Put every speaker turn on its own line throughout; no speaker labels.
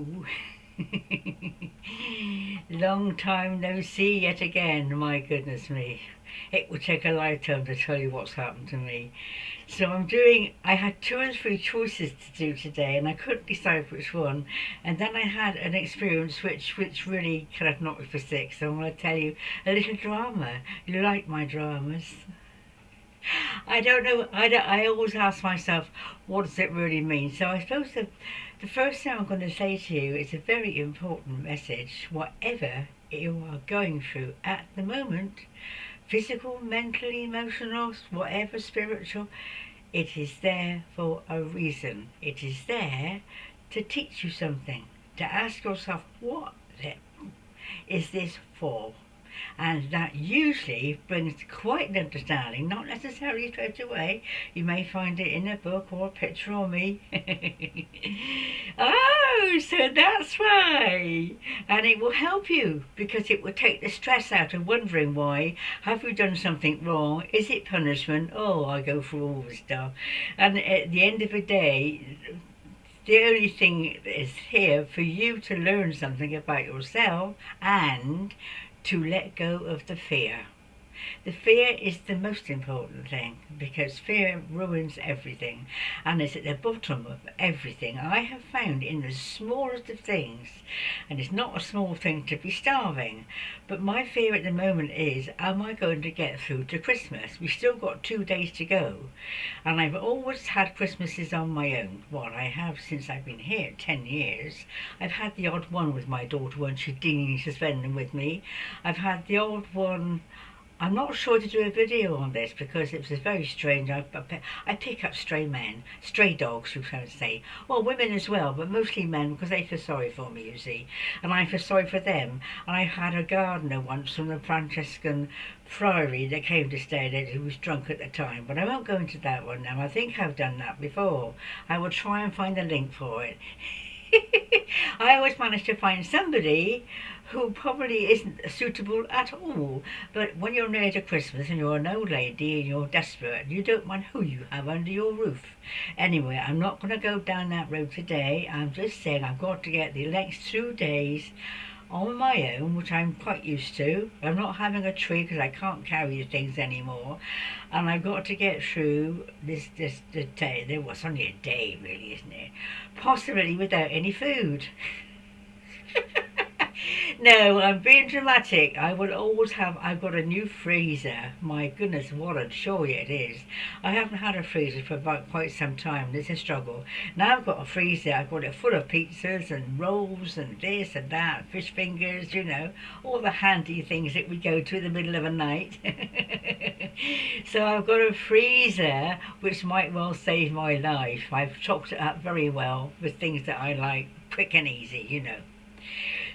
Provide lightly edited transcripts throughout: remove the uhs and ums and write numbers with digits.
Hello. Long time no see yet again, my goodness me. It would take a lifetime to tell you what's happened to me. I had two or three choices to do today and I couldn't decide which one. And then I had an experience which really kind of knocked me for six. So I'm going to tell you a little drama. You like my dramas? I don't know. I always ask myself, what does it really mean? So I suppose the first thing I'm going to say to you is a very important message. Whatever you are going through at the moment, physical, mentally, emotional, whatever, spiritual, it is there for a reason. It is there to teach you something, to ask yourself, what is this for? And that usually brings quite an understanding, not necessarily straight away. You may find it in a book or a picture or me. Oh, so that's why. And it will help you because it will take the stress out of wondering why. Have you done something wrong? Is it punishment? Oh, I go through all this stuff. And at the end of the day, the only thing that is here for you to learn something about yourself and to let go of the fear. The fear is the most important thing because fear ruins everything and is at the bottom of everything. I have found in the smallest of things, and it's not a small thing to be starving, but my fear at the moment is, am I going to get through to Christmas? We've still got 2 days to go, and I've always had Christmases on my own. Well, I have since I've been here 10 years. I've had the odd one with my daughter when she's dealing to spend them with me. I've had the odd one. I'm not sure to do a video on this because it was very strange. I pick up stray men, stray dogs, you can say. Well, women as well, but mostly men because they feel sorry for me, you see. And I feel sorry for them. And I had a gardener once from the Franciscan friary that came to stay there who was drunk at the time. But I won't go into that one now. I think I've done that before. I will try and find a link for it. I always manage to find somebody who probably isn't suitable at all. But when you're near to Christmas and you're an old lady and you're desperate, you don't mind who you have under your roof. Anyway, I'm not going to go down that road today. I'm just saying I've got to get the next 2 days on my own, which I'm quite used to. I'm not having a tree because I can't carry the things anymore. And I've got to get through this day. There was only a day, really, isn't it? Possibly without any food. No, I'm being dramatic. I will always have. I've got a new freezer. My goodness, what a joy it is. I haven't had a freezer for about quite some time. It's a struggle. Now I've got a freezer. I've got it full of pizzas and rolls and this and that, fish fingers, all the handy things that we go to in the middle of a night. So I've got a freezer which might well save my life. I've chopped it up very well with things that I like, quick and easy.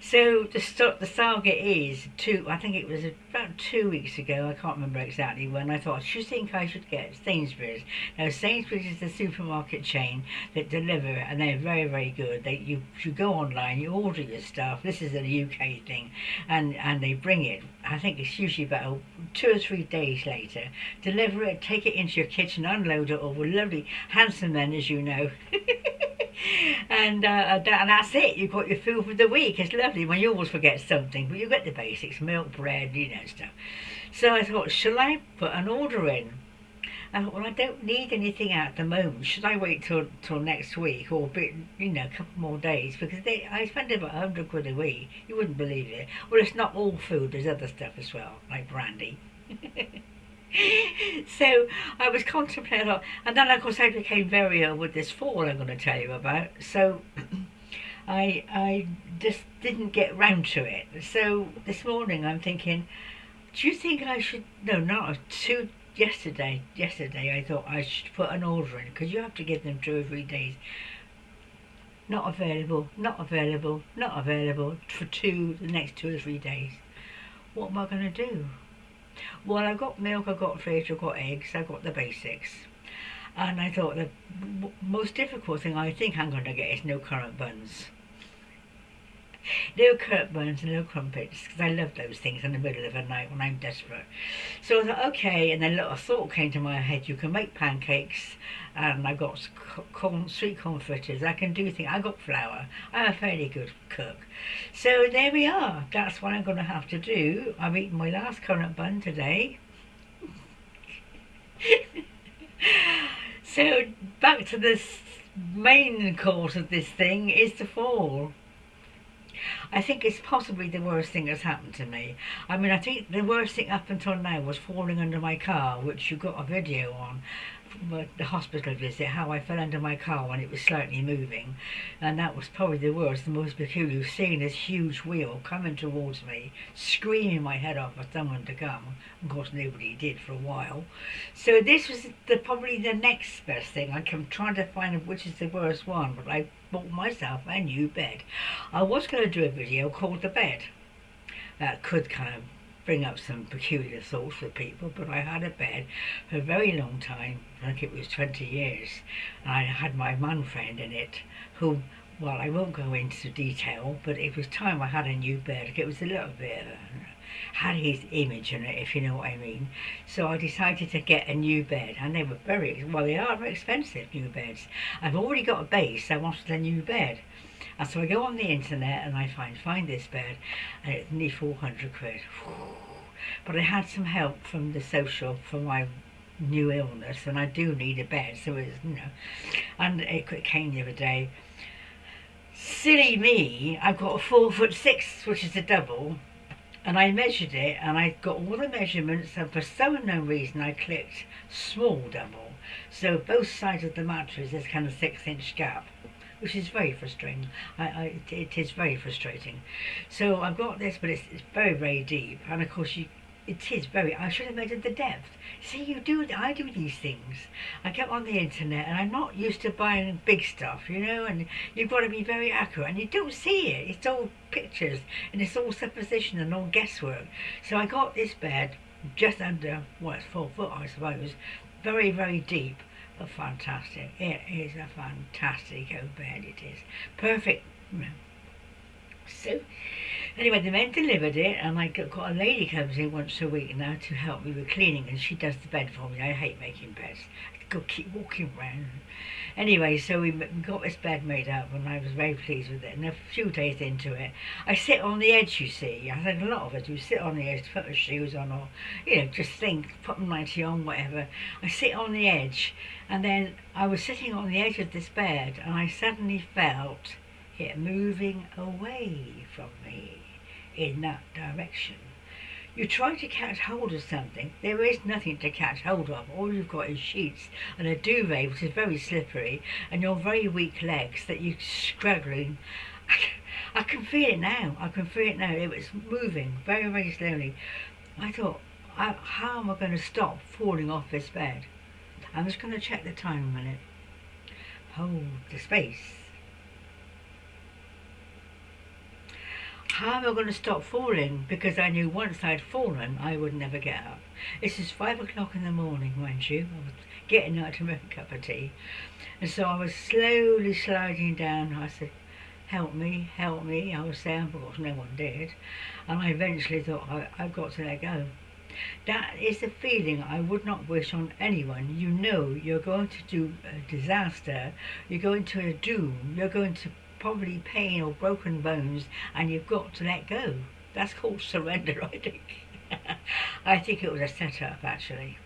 So the saga is I think it was about 2 weeks ago, I can't remember exactly when, I thought, do you think I should get Sainsbury's? Now Sainsbury's is the supermarket chain that deliver and they're very, very good. You go online, you order your stuff, this is a UK thing, and they bring it. I think it's usually about 2 or 3 days later. Deliver it, take it into your kitchen, unload it all with lovely, handsome men, as you know. And that's it. You've got your food for the week. It's lovely when you always forget something, but you get the basics, milk, bread, stuff. So I thought, shall I put an order in? I thought, well, I don't need anything at the moment. Should I wait till next week or a couple more days? Because I spend about 100 quid a week. You wouldn't believe it. Well, it's not all food. There's other stuff as well, like brandy. So I was contemplating, and then of course I became very ill with this fall I'm going to tell you about. So I just didn't get round to it. So this morning I'm thinking, do you think I should? No, not two. Yesterday I thought I should put an order in because you have to give them 2 or 3 days. Not available, not available, not available for the next 2 or 3 days. What am I going to do? Well, I've got milk, I've got fish, I've got eggs, I've got the basics. And I thought the most difficult thing I think I'm going to get is no currant buns. No Kurt buns and no crumpets, because I love those things in the middle of the night when I'm desperate. So I thought, okay, and then a little thought came to my head, you can make pancakes, and I've got sweet corn fritters, I can do things, I've got flour, I'm a fairly good cook. So there we are, that's what I'm going to have to do. I've eaten my last currant bun today. So back to this main course of this thing is the fall. I think it's possibly the worst thing that's happened to me. I mean, I think the worst thing up until now was falling under my car, which you got a video on from the hospital visit, how I fell under my car when it was slightly moving. And that was probably the worst, the most peculiar, seeing this huge wheel coming towards me, screaming my head off for someone to come. Of course, nobody did for a while. So this was probably the next best thing. I'm trying to find which is the worst one, but I bought myself a new bed. I was going to do a video called The Bed. That could kind of bring up some peculiar thoughts for people, but I had a bed for a very long time, I think it was 20 years, and I had my man friend in it, who, well, I won't go into detail, but it was time I had a new bed. It was a little bit had his image in it, if you know what I mean. So I decided to get a new bed, and they were they are very expensive, new beds. I've already got a base, I wanted a new bed. And so I go on the internet and I find this bed, and it's nearly 400 quid. But I had some help from the social for my new illness, and I do need a bed, so it's, and it came the other day. Silly me, I've got a 4'6", which is a double, and I measured it, and I got all the measurements, and for some unknown reason I clicked small double. So both sides of the mattress is kind of 6-inch gap, which is very frustrating. It is very frustrating. So I've got this, but it's very, very deep, and of course it is very, I should have measured the depth. See, I do these things. I get on the internet, and I'm not used to buying big stuff, and you've got to be very accurate, and you don't see it. It's all pictures, and it's all supposition and all guesswork. So I got this bed just under, it's 4 foot, I suppose, very, very deep, but fantastic. It is a fantastic old bed, it is. Perfect. So, anyway, the men delivered it, and I got a lady comes in once a week now to help me with cleaning, and she does the bed for me. I hate making beds. I go keep walking around. Anyway, so we got this bed made up, and I was very pleased with it. And a few days into it, I sit on the edge, you see. I think a lot of us, you sit on the edge, put your shoes on, or, just think, put them 90 on, whatever. I sit on the edge, and then I was sitting on the edge of this bed, and I suddenly felt it moving away from me in that direction. You try to catch hold of something, there is nothing to catch hold of. All you've got is sheets and a duvet, which is very slippery, and your very weak legs that you're struggling. I can feel it now. It was moving very, very slowly. I thought, how am I going to stop falling off this bed? I'm just going to check the time a minute. Hold the space. How am I going to stop falling? Because I knew once I'd fallen, I would never get up. This is 5 o'clock in the morning, mind you. I was getting out to make a cup of tea. And so I was slowly sliding down. I said, help me. I was saying, of course, no one did. And I eventually thought, I've got to let go. That is a feeling I would not wish on anyone. You're going to do a disaster. You're going to a doom. You're going to probably pain or broken bones, and you've got to let go. That's called surrender, I think. I think it was a setup, actually.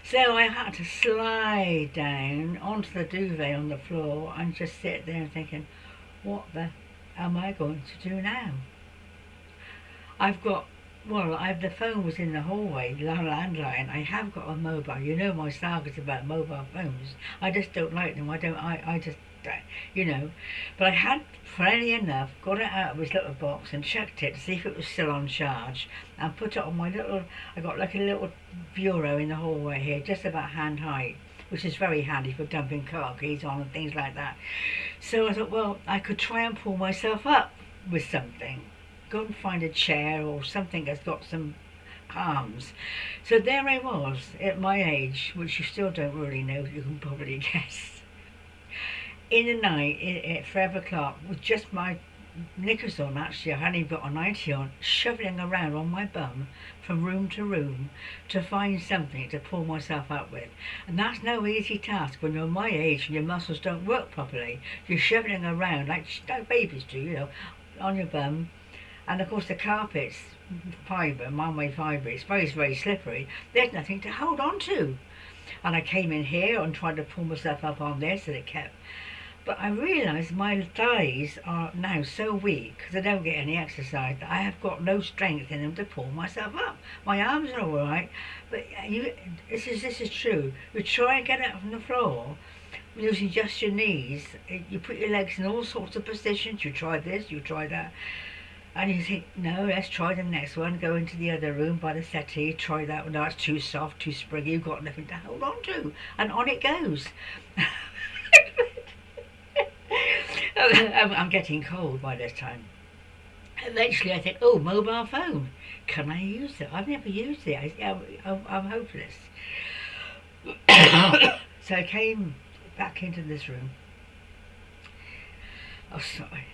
So I had to slide down onto the duvet on the floor and just sit there thinking, what the am I going to do now? The phone was in the hallway, the landline. I have got a mobile. My saga's about mobile phones. I just don't like them. I just, But I had, friendly enough, got it out of his little box and checked it to see if it was still on charge, and put it on I got like a little bureau in the hallway here, just about hand height, which is very handy for dumping car keys on and things like that. So I thought, well, I could try and pull myself up with something. Go and find a chair or something that's got some arms. So there I was, at my age, which you still don't really know, you can probably guess. In the night, at 5 o'clock, with just my knickers on, actually. I hadn't even got a nightie on, shoveling around on my bum from room to room to find something to pull myself up with. And that's no easy task when you're my age and your muscles don't work properly. You're shoveling around like babies do, on your bum. And of course the carpet's fibre, man-made fibre, it's very, very slippery. There's nothing to hold on to. And I came in here and tried to pull myself up on this and it kept. But I realised my thighs are now so weak because I don't get any exercise that I have got no strength in them to pull myself up. My arms are all right, but this is true. You try and get up from the floor using just your knees. You put your legs in all sorts of positions. You try this, you try that. And you think, no, let's try the next one. Go into the other room by the settee, try that one. No, it's too soft, too springy. You've got nothing to hold on to. And on it goes. I'm getting cold by this time. Eventually I think, oh, mobile phone. Can I use it? I've never used it. I'm hopeless. So I came back into this room. Oh, sorry.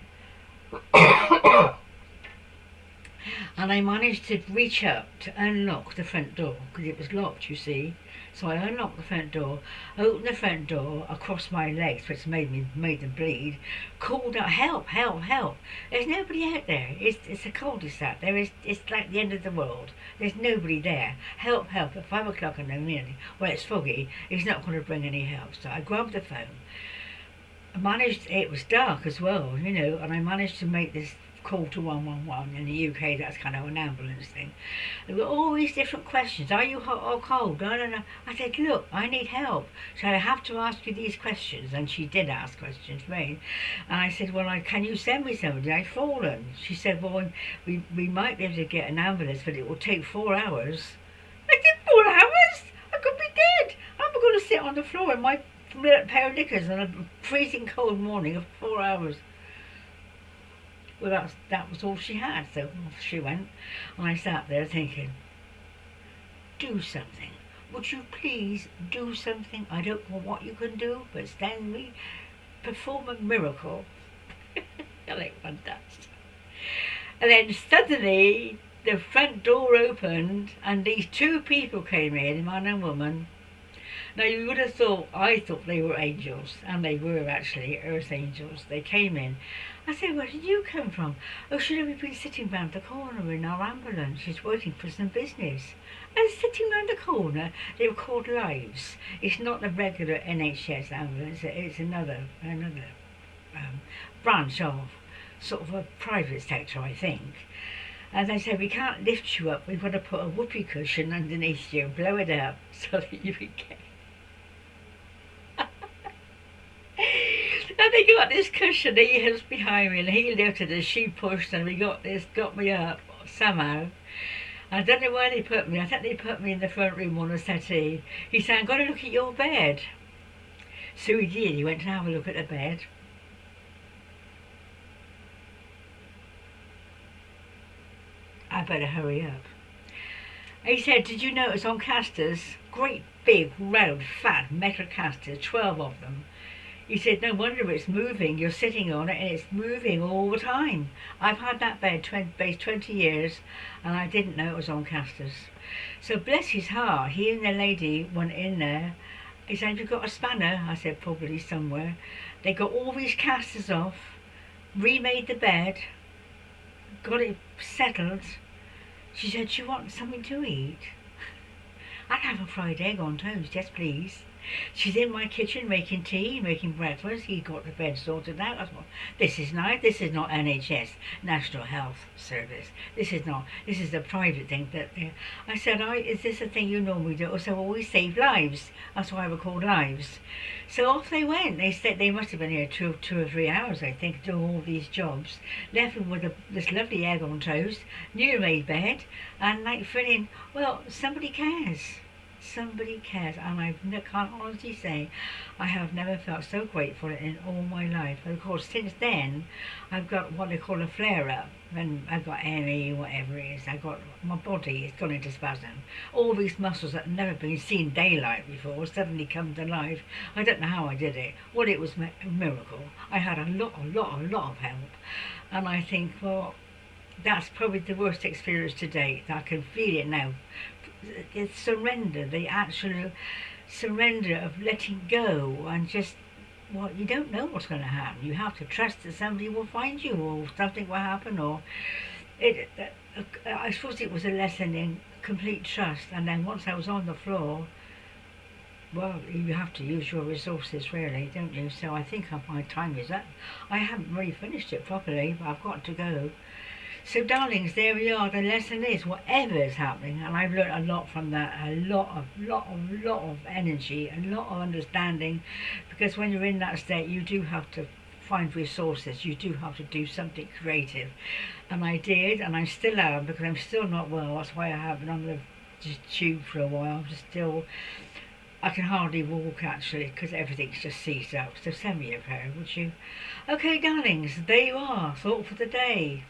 And I managed to reach up to unlock the front door because it was locked, you see. So I unlocked the front door, opened the front door across my legs, which made them bleed. Called out, help, help, help! There's nobody out there. It's a cul-de-sac. It's like the end of the world. There's nobody there. Help, help! At 5 o'clock in the morning, well, it's foggy. It's not going to bring any help. So I grabbed the phone. I managed. It was dark as well, and I managed to make this call to 111. In the UK, that's kind of an ambulance thing. There were all these different questions. Are you hot or cold? No. I said, look, I need help. So I have to ask you these questions. And she did ask questions to me. And I said, well, can you send me somebody? I've fallen. She said, well, we might be able to get an ambulance, but it will take 4 hours. I said, 4 hours? I could be dead. I'm going to sit on the floor in my pair of knickers on a freezing cold morning of 4 hours. Well, that was all she had, so off she went. And I sat there thinking, do something. Would you please do something? I don't know what you can do, but stand me, perform a miracle. I like fantastic. And then suddenly the front door opened and these two people came in, a man and woman. Now you would have thought, I thought they were angels, and they were actually earth angels. They came in. I said, where did you come from? Oh, we've been sitting round the corner in our ambulance. She's waiting for some business. And sitting round the corner, they were called Lives. It's not the regular NHS ambulance. It's another branch of sort of a private sector, I think. And they said, we can't lift you up. We've got to put a whoopee cushion underneath you and blow it up so that you can get. And they got this cushion, he was behind me and he lifted and she pushed and we got me up somehow. I don't know where they put me. I think they put me in the front room on a settee. He said, I'm going to look at your bed. So he did. He went to have a look at the bed. I better hurry up. He said, did you notice on casters, great big round fat metal casters, 12 of them. He said, no wonder it's moving. You're sitting on it and it's moving all the time. I've had that bed 20 years and I didn't know it was on casters. So bless his heart, he and the lady went in there. He said, have you got a spanner? I said, probably somewhere. They got all these casters off, remade the bed, got it settled. She said, do you want something to eat? I'd have a fried egg on toast, yes please. She's in my kitchen making tea, making breakfast. He got the bed sorted out. I thought, this is nice. This is not NHS, National Health Service. This is a private thing. I said, is this a thing you normally do? I said, well, we save lives. That's why we're called Lives. So off they went. They said they must have been here two or 3 hours, I think, doing all these jobs. Left them with this lovely egg on toast, new made bed, and like feeling, well, somebody cares. Somebody cares, and can't honestly say I have never felt so grateful in all my life. And of course, since then, I've got what they call a flare-up, and I've got ME, whatever it is. I got my body has gone into spasm. All these muscles that have never been seen daylight before suddenly come to life. I don't know how I did it. Well, it was a miracle. I had a lot of help, and I think, well, that's probably the worst experience to date. I can feel it now. It's surrender, the actual surrender of letting go and just, well, you don't know what's going to happen. You have to trust that somebody will find you or something will happen, or it. I suppose it was a lesson in complete trust. And then once I was on the floor, well, you have to use your resources, really, don't you? So I think my time is up. I haven't really finished it properly, but I've got to go. So, darlings, there we are. The lesson is whatever is happening, and I've learned a lot from that. A lot of energy, a lot of understanding, because when you're in that state, you do have to find resources. You do have to do something creative, and I did, and I still am, because I'm still not well. That's why I haven't been on the tube for a while. I'm still. I can hardly walk actually, because everything's just seized up. So send me a prayer, would you? Okay, darlings, there you are. Thought for the day.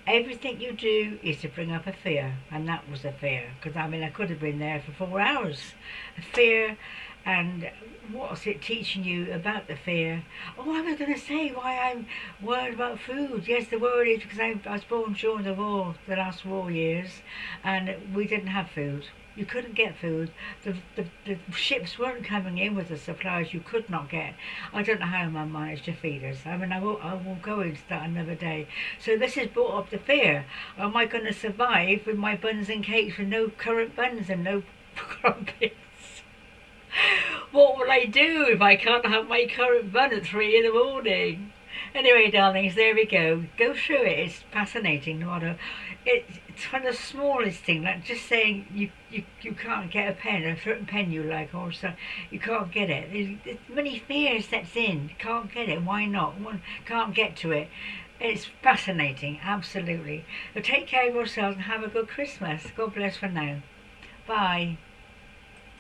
Everything you do is to bring up a fear, and that was a fear, because I mean I could have been there for 4 hours. A fear, and what's it teaching you about the fear? Oh, I was going to say why I'm worried about food. Yes, the worry is because I was born during the war, the last war years, and we didn't have food. You couldn't get food. The ships weren't coming in with the supplies you could not get. I don't know how man managed to feed us. I mean, I will go into that another day. So this has brought up the fear. Am I going to survive with my buns and cakes with no currant buns and no crumpets? What will I do if I can't have my currant bun at 3 in the morning? Anyway, darlings, there we go. Go through it. It's fascinating. No matter, it's from the smallest thing, like just saying you can't get a pen, a certain pen you like, or so you can't get it. There's many fears sets in. You can't get it. Why not? One can't get to it. It's fascinating, absolutely. So take care of yourselves and have a good Christmas. God bless for now. Bye.